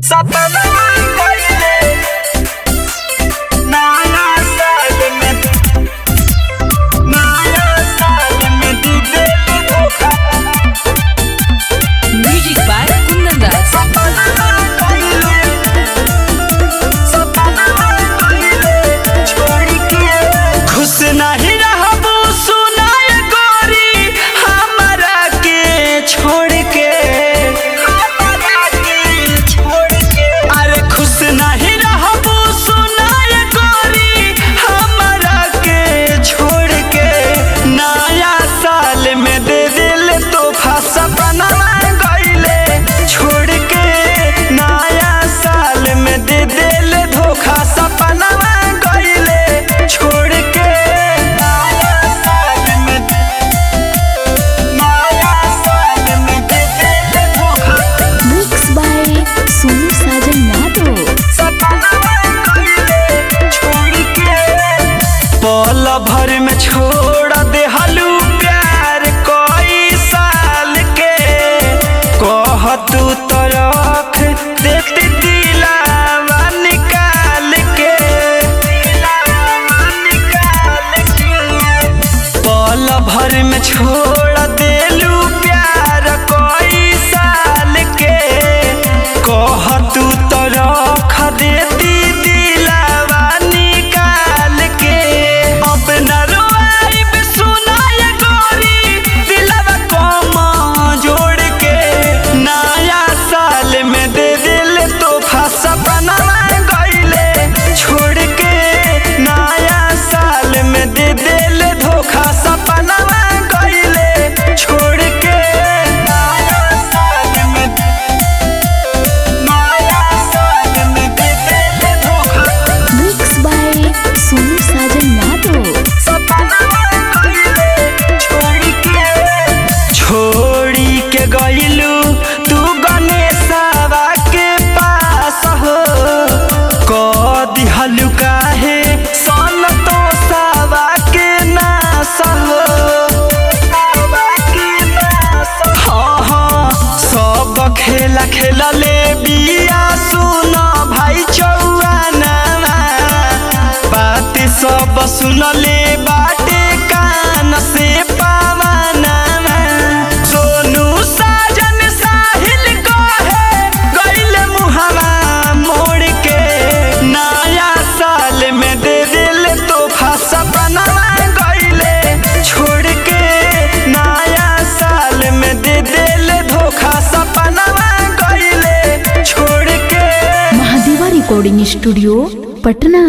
सपना कइले नया साल में तू दिल धोखा। म्यूजिक बाय कुंदन दास। सपना कइले छोड़ के खुश नहीं रहबू सुनाए गोरी हमरा के छोड़ के। अरे खुश नहीं रहबू सुनाए गोरी हमरा के छोड़ के। नया साल में दे दिल तोहफा सपना गइले छोड़ के। नया साल में दे दिल धोखा सपना गइले छोड़ के। नया साल में दे दिल धोखा मिक्स बाय सोनू साजन यादव। सपना गइले छोड़ के। पल भर में छोड़ देहलू प्यार कई साल के। कह तू तो रख देती दिलावा निकाल के। पल भर में छोड़ देलू प्यार कई साल के। कह तू तो रख देती दिलावा निकाल के। अब न रोइब सुनाए गोरी दिलवा को जोड़ के। नया साल में दे दिल तोहफा सपना गइले छोड़ के। नया साल में दे दिल धोखा सपना गइले छोड़ के। नया साल में दे दिल धोखा मिक्स बाय सोनू साजन यादव। छोड़ी के गइलू तू गणेशवा के पास हो। क दिहलू काहे संतोषवा के नास हो। हाँ हाँ सब खेला खेलले बिया सुन भाई चौआना। बात सब सुनले बाटे कान से पावाना। सोनू साजन साहिल कहे गइले मुहवा मोड़ के। नया साल में दे दिल तोहफा सपना गइले छोड़ के। नया साल में दे दिल धोखा सपना गइले छोड़ के। महादेवा रिकॉर्डिंग स्टूडियो पटना।